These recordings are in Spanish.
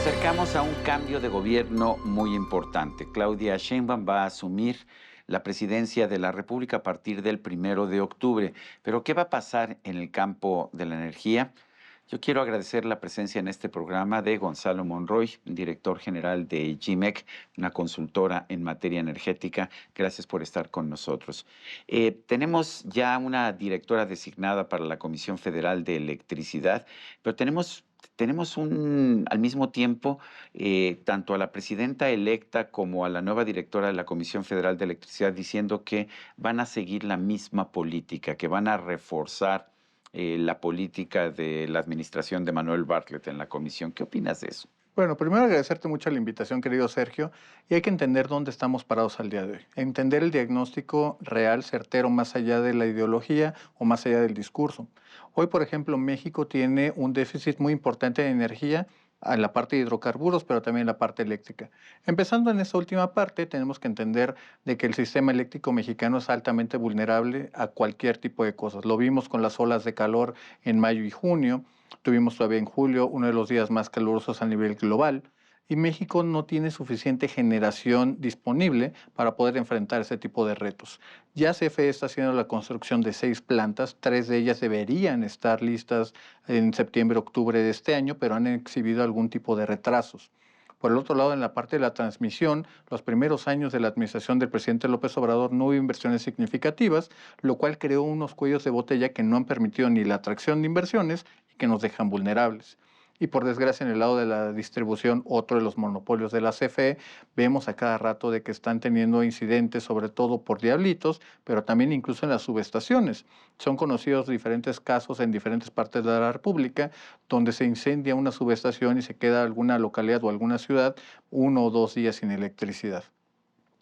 acercamos a un cambio de gobierno muy importante. Claudia Sheinbaum va a asumir la presidencia de la República a partir del 1 de octubre. Pero, ¿qué va a pasar en el campo de la energía? Yo quiero agradecer la presencia en este programa de Gonzalo Monroy, director general de GMEC, una consultora en materia energética. Gracias por estar con nosotros. Tenemos ya una directora designada para la Comisión Federal de Electricidad, pero al mismo tiempo, tanto a la presidenta electa como a la nueva directora de la Comisión Federal de Electricidad diciendo que van a seguir la misma política, que van a reforzar la política de la administración de Manuel Bartlett en la comisión. ¿Qué opinas de eso? Bueno, primero agradecerte mucho la invitación, querido Sergio, y hay que entender dónde estamos parados al día de hoy. Entender el diagnóstico real, certero, más allá de la ideología o más allá del discurso. Hoy, por ejemplo, México tiene un déficit muy importante de energía en la parte de hidrocarburos, pero también en la parte eléctrica. Empezando en esta última parte, tenemos que entender de que el sistema eléctrico mexicano es altamente vulnerable a cualquier tipo de cosas. Lo vimos con las olas de calor en mayo y junio. Tuvimos todavía en julio uno de los días más calurosos a nivel global y México no tiene suficiente generación disponible para poder enfrentar ese tipo de retos. Ya CFE está haciendo la construcción de 6 plantas, 3 de ellas deberían estar listas en septiembre, octubre de este año, pero han exhibido algún tipo de retrasos. Por el otro lado, en la parte de la transmisión, los primeros años de la administración del presidente López Obrador no hubo inversiones significativas, lo cual creó unos cuellos de botella que no han permitido ni la atracción de inversiones y que nos dejan vulnerables. Y por desgracia, en el lado de la distribución, otro de los monopolios de la CFE, vemos a cada rato de que están teniendo incidentes, sobre todo por diablitos, pero también incluso en las subestaciones. Son conocidos diferentes casos en diferentes partes de la República, donde se incendia una subestación y se queda alguna localidad o alguna ciudad 1 o 2 días sin electricidad.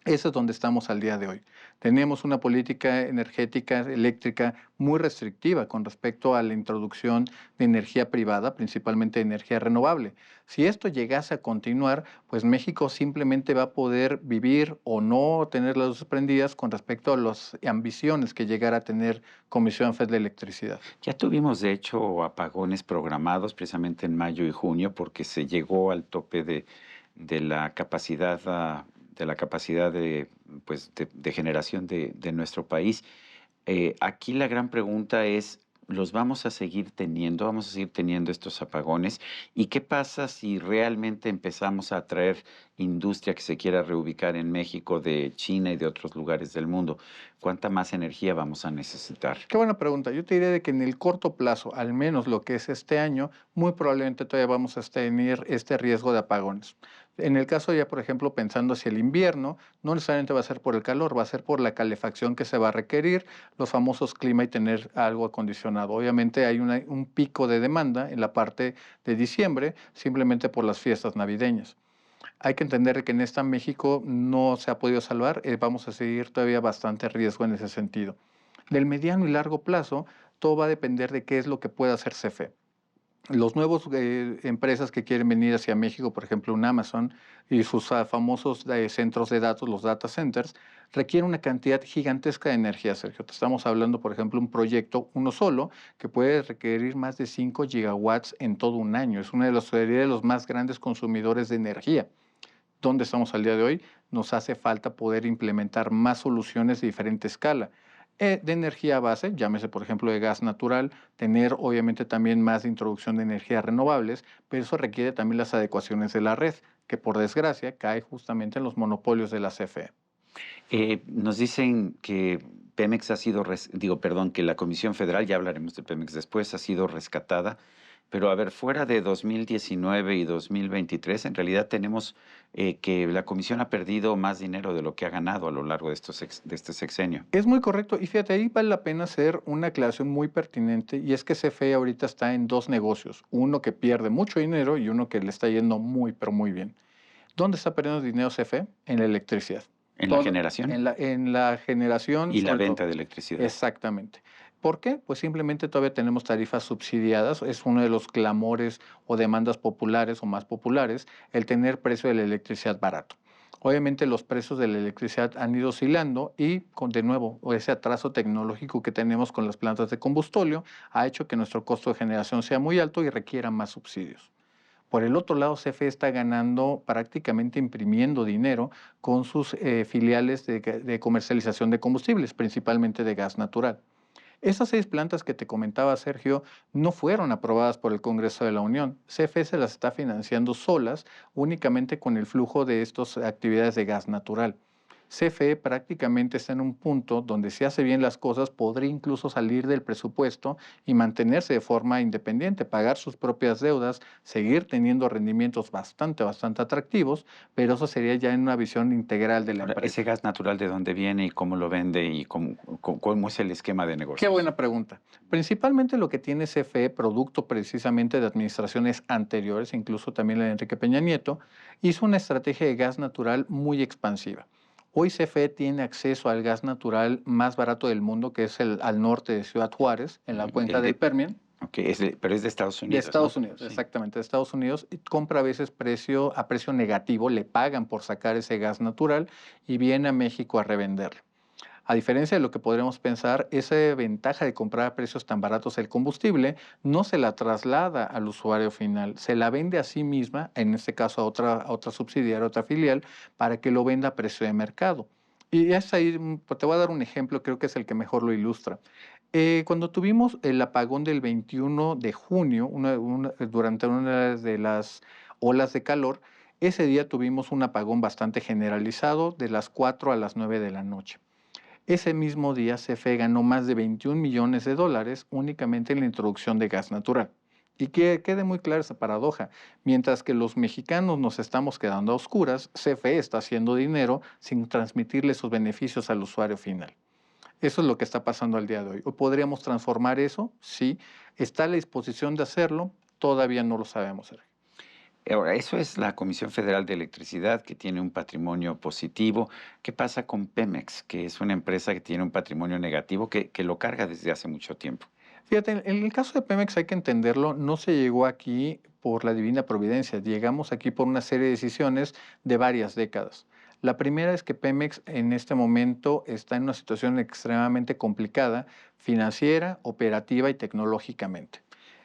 Eso es donde estamos al día de hoy. Tenemos una política energética eléctrica muy restrictiva con respecto a la introducción de energía privada, principalmente energía renovable. Si esto llegase a continuar, pues México simplemente va a poder vivir o no tener las luces prendidas con respecto a las ambiciones que llegara a tener Comisión Federal de Electricidad. Ya tuvimos, de hecho, apagones programados precisamente en mayo y junio porque se llegó al tope de la capacidad, pues, de generación de nuestro país. Aquí la gran pregunta es, ¿los vamos a seguir teniendo? ¿Vamos a seguir teniendo estos apagones? ¿Y qué pasa si realmente empezamos a atraer industria que se quiera reubicar en México de China y de otros lugares del mundo? ¿Cuánta más energía vamos a necesitar? Qué buena pregunta. Yo te diría de que en el corto plazo, al menos lo que es este año, muy probablemente todavía vamos a tener este riesgo de apagones. En el caso ya, por ejemplo, pensando hacia el invierno, no necesariamente va a ser por el calor, va a ser por la calefacción que se va a requerir, los famosos clima y tener algo acondicionado. Obviamente hay un pico de demanda en la parte de diciembre, simplemente por las fiestas navideñas. Hay que entender que en esta México no se ha podido salvar, vamos a seguir todavía bastante riesgo en ese sentido. Del mediano y largo plazo, todo va a depender de qué es lo que pueda hacer CFE. Los nuevos empresas que quieren venir hacia México, por ejemplo, un Amazon y sus famosos centros de datos, los data centers, requieren una cantidad gigantesca de energía, Sergio. Te estamos hablando, por ejemplo, un proyecto, uno solo, que puede requerir más de 5 gigawatts en todo un año. Es uno de los más grandes consumidores de energía. ¿Dónde estamos al día de hoy? Nos hace falta poder implementar más soluciones de diferente escala. De energía base, llámese por ejemplo de gas natural, tener obviamente también más introducción de energías renovables, pero eso requiere también las adecuaciones de la red, que por desgracia cae justamente en los monopolios de la CFE. Nos dicen que Pemex ha sido, perdón, que la Comisión Federal, ya hablaremos de Pemex después, ha sido rescatada. Pero a ver, fuera de 2019 y 2023, en realidad tenemos que la Comisión ha perdido más dinero de lo que ha ganado a lo largo de de este sexenio. Es muy correcto y fíjate, ahí vale la pena hacer una aclaración muy pertinente y es que CFE ahorita está en dos negocios, uno que pierde mucho dinero y uno que le está yendo muy, pero muy bien. ¿Dónde está perdiendo dinero CFE? En la electricidad. En la Todo, generación en la generación, y la sobre todo. venta de electricidad. Exactamente. ¿Por qué? Pues simplemente todavía tenemos tarifas subsidiadas. Es uno de los clamores o demandas populares o más populares el tener precio de la electricidad barato. Obviamente los precios de la electricidad han ido oscilando y con de nuevo ese atraso tecnológico que tenemos con las plantas de combustóleo ha hecho que nuestro costo de generación sea muy alto y requiera más subsidios. Por el otro lado, CFE está ganando prácticamente imprimiendo dinero con sus filiales de comercialización de combustibles, principalmente de gas natural. Esas 6 plantas que te comentaba Sergio no fueron aprobadas por el Congreso de la Unión. CFE se las está financiando solas, únicamente con el flujo de estas actividades de gas natural. CFE prácticamente está en un punto donde si hace bien las cosas podría incluso salir del presupuesto y mantenerse de forma independiente, pagar sus propias deudas, seguir teniendo rendimientos bastante atractivos, pero eso sería ya en una visión integral de la Ahora, ¿ese empresa. gas natural de dónde viene y cómo lo vende y cómo es el esquema de Qué negocios? buena pregunta. Principalmente lo que tiene CFE, producto precisamente de administraciones anteriores, incluso también la de Enrique Peña Nieto, hizo una estrategia de gas natural muy expansiva. Hoy CFE tiene acceso al gas natural más barato del mundo, que es el al norte de Ciudad Juárez, en la cuenca del Permian, Ok, pero es de Estados de Unidos, ¿no? Estados Unidos, Sí. exactamente, de Estados Unidos, y compra a veces a precio negativo, le pagan por sacar ese gas natural y viene a México a revenderlo. A diferencia de lo que podríamos pensar, esa ventaja de comprar a precios tan baratos el combustible no se la traslada al usuario final, se la vende a sí misma, en este caso a otra subsidiaria, a otra filial, para que lo venda a precio de mercado. Y es ahí, pues, te voy a dar un ejemplo, creo que es el que mejor lo ilustra. Cuando tuvimos el apagón del 21 de junio, durante una de las olas de calor, ese día tuvimos un apagón bastante generalizado de las 4 a las 9 de la noche. Ese mismo día, CFE ganó más de 21 millones de dólares únicamente en la introducción de gas natural. Y que quede muy clara esa paradoja. Mientras que los mexicanos nos estamos quedando a oscuras, CFE está haciendo dinero sin transmitirle sus beneficios al usuario final. Eso es lo que está pasando al día de hoy. ¿O podríamos transformar eso? Sí. ¿Está a la disposición de hacerlo? Todavía no lo sabemos, Sergio. Ahora, eso es la Comisión Federal de Electricidad, que tiene un patrimonio positivo. ¿Qué pasa con Pemex, que es una empresa que tiene un patrimonio negativo que lo carga desde hace mucho tiempo? Fíjate, en el caso de Pemex hay que entenderlo, no se llegó aquí por la divina providencia, llegamos aquí por una serie de decisiones de varias décadas. La primera es que Pemex en este momento está en una situación extremadamente complicada, financiera, operativa y tecnológicamente.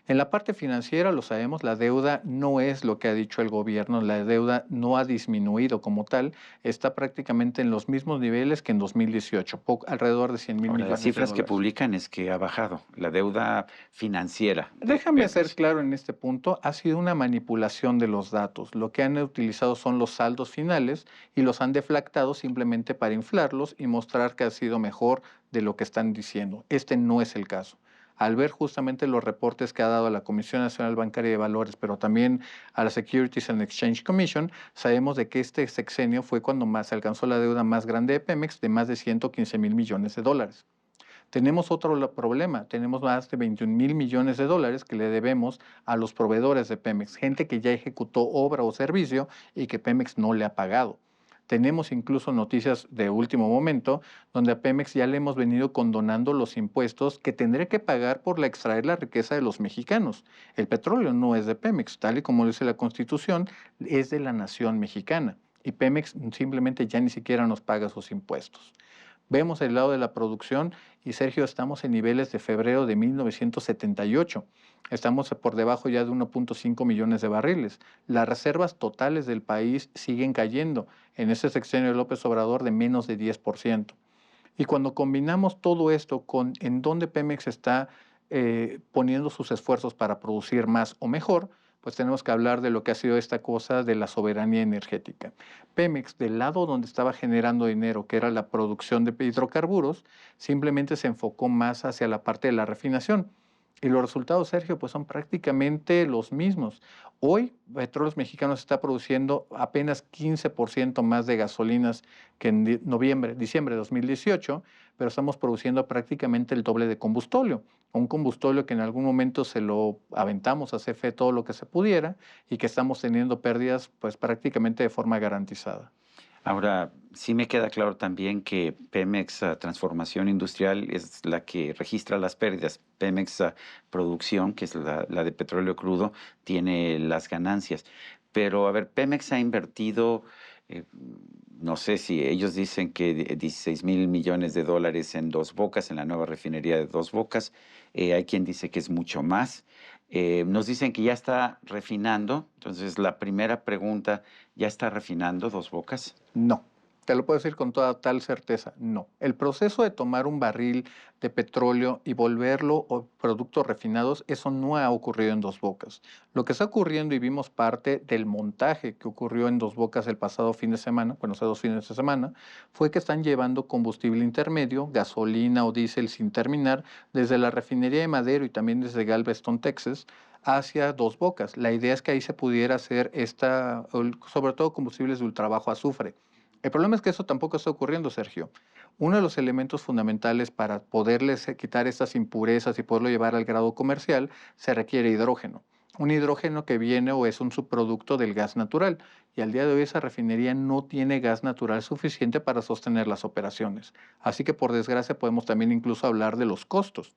En la parte financiera, lo sabemos, la deuda no es lo que ha dicho el gobierno, la deuda no ha disminuido como tal, está prácticamente en los mismos niveles que en 2018, alrededor de 100 mil Ahora, las millones de cifras que dólares. publican es que ha bajado la deuda financiera de Déjame ser Pemex. claro en este punto, ha sido una manipulación de los datos. Lo que han utilizado son los saldos finales y los han deflactado simplemente para inflarlos y mostrar que ha sido mejor de lo que están diciendo. Este no es el caso. Al ver justamente los reportes que ha dado a la Comisión Nacional Bancaria de Valores, pero también a la Securities and Exchange Commission, sabemos de que este sexenio fue cuando más se alcanzó la deuda más grande de Pemex, de más de 115 mil millones de dólares. Tenemos otro problema, tenemos más de 21 mil millones de dólares que le debemos a los proveedores de Pemex, gente que ya ejecutó obra o servicio y que Pemex no le ha pagado. Tenemos incluso noticias de último momento donde a Pemex ya le hemos venido condonando los impuestos que tendría que pagar por la extraer la riqueza de los mexicanos. El petróleo no es de Pemex, tal y como dice la Constitución, es de la nación mexicana. Y Pemex simplemente ya ni siquiera nos paga sus impuestos. Vemos el lado de la producción y Sergio, estamos en niveles de febrero de 1978. Estamos por debajo ya de 1.5 millones de barriles. Las reservas totales del país siguen cayendo en ese sexenio de López Obrador de menos de 10%. Y cuando combinamos todo esto con en dónde Pemex está poniendo sus esfuerzos para producir más o mejor, pues tenemos que hablar de lo que ha sido esta cosa de la soberanía energética. Pemex, del lado donde estaba generando dinero, que era la producción de hidrocarburos, simplemente se enfocó más hacia la parte de la refinación. Y los resultados, Sergio, pues son prácticamente los mismos. Hoy, Petróleos Mexicanos está produciendo apenas 15% más de gasolinas que en diciembre de 2018, pero estamos produciendo prácticamente el doble de combustóleo. Un combustóleo que en algún momento se lo aventamos a CFE todo lo que se pudiera y que estamos teniendo pérdidas pues prácticamente de forma garantizada. Ahora, sí me queda claro también que Pemex Transformación Industrial es la que registra las pérdidas. Pemex Producción, que es la de petróleo crudo, tiene las ganancias. Pero, a ver, Pemex ha invertido, eh, no sé si ellos dicen que 16 mil millones de dólares en Dos Bocas, en la nueva refinería de Dos Bocas. hay quien dice que es mucho más. Nos dicen que ya está refinando, entonces la primera pregunta, ¿ya está refinando Dos Bocas? No, te lo puedo decir con toda tal certeza, no. El proceso de tomar un barril de petróleo y volverlo o productos refinados, eso no ha ocurrido en Dos Bocas. Lo que está ocurriendo, y vimos parte del montaje que ocurrió en Dos Bocas el pasado fin de semana, bueno, hace 2 fines de semana, fue que están llevando combustible intermedio, gasolina o diésel sin terminar, desde la refinería de Madero y también desde Galveston, Texas, hacia Dos Bocas. La idea es que ahí se pudiera hacer sobre todo combustibles de ultrabajo azufre. El problema es que eso tampoco está ocurriendo, Sergio. Uno de los elementos fundamentales para poderles quitar estas impurezas y poderlo llevar al grado comercial se requiere hidrógeno. Un hidrógeno que viene o es un subproducto del gas natural. Y al día de hoy esa refinería no tiene gas natural suficiente para sostener las operaciones. Así que por desgracia podemos también incluso hablar de los costos.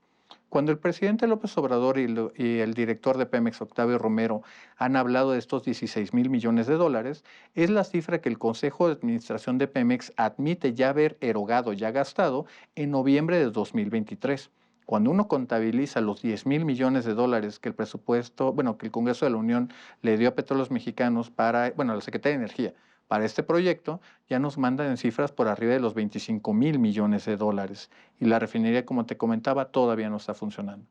Cuando el presidente López Obrador y el director de Pemex, Octavio Romero, han hablado de estos 16,000 millones de dólares, es la cifra que el Consejo de Administración de Pemex admite ya haber erogado, ya gastado en noviembre de 2023. Cuando uno contabiliza los 10,000 millones de dólares que el presupuesto, bueno, que el Congreso de la Unión le dio a Petróleos Mexicanos para, bueno, a la Secretaría de Energía, para este proyecto, ya nos mandan en cifras por arriba de los 25,000 millones de dólares. Y la refinería, como te comentaba, todavía no está funcionando.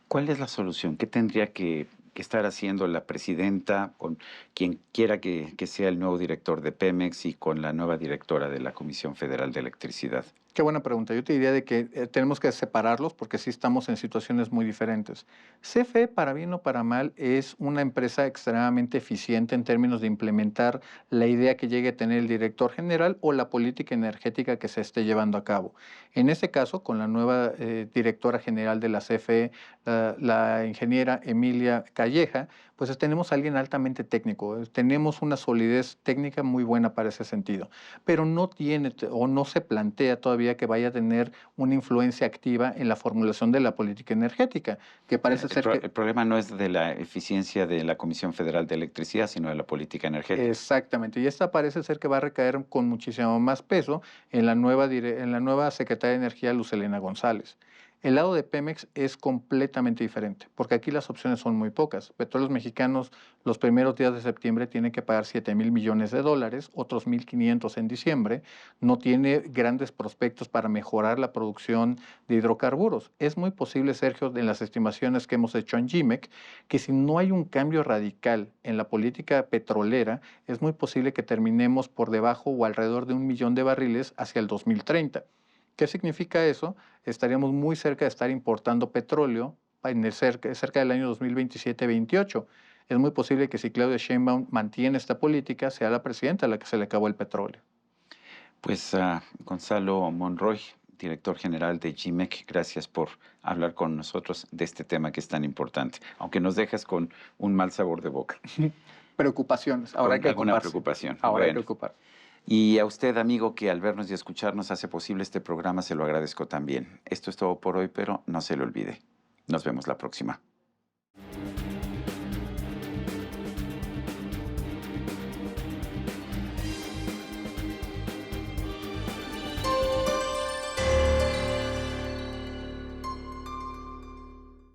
¿Cuál es la solución? ¿Qué tendría que estar haciendo la presidenta con quien quiera que sea el nuevo director de Pemex y con la nueva directora de la Comisión Federal de Electricidad? Qué buena pregunta. Yo te diría de que tenemos que separarlos porque sí estamos en situaciones muy diferentes. CFE, para bien o para mal, es una empresa extremadamente eficiente en términos de implementar la idea que llegue a tener el director general o la política energética que se esté llevando a cabo. En este caso, con la nueva directora general de la CFE, la ingeniera Emilia Calleja, pues tenemos a alguien altamente técnico, tenemos una solidez técnica muy buena para ese sentido, pero no tiene o no se plantea todavía que vaya a tener una influencia activa en la formulación de la política energética, que parece ser que... El problema no es de la eficiencia de la Comisión Federal de Electricidad, sino de la política energética. Exactamente, y esta parece ser que va a recaer con muchísimo más peso en en la nueva secretaria de Energía, Luz Helena González. El lado de Pemex es completamente diferente, porque aquí las opciones son muy pocas. Petróleos Mexicanos los primeros días de septiembre tienen que pagar 7,000 millones de dólares, otros 1,500 en diciembre. No tiene grandes prospectos para mejorar la producción de hidrocarburos. Es muy posible, Sergio, en las estimaciones que hemos hecho en GIMEC, que si no hay un cambio radical en la política petrolera, es muy posible que terminemos por debajo o alrededor de 1 millón de barriles hacia el 2030. ¿Qué significa eso? Estaríamos muy cerca de estar importando petróleo cerca del año 2027-28. Es muy posible que si Claudia Sheinbaum mantiene esta política, sea la presidenta a la que se le acabó el petróleo. Pues Gonzalo Monroy, director general de GIMEC, gracias por hablar con nosotros de este tema que es tan importante, aunque nos dejas con un mal sabor de boca. Preocupaciones. Ahora hay Con que alguna ocuparse. preocupación. Ahora hay que Bueno. ocupar. Y a usted, amigo, que al vernos y escucharnos hace posible este programa, se lo agradezco también. Esto es todo por hoy, pero no se lo olvide. Nos vemos la próxima.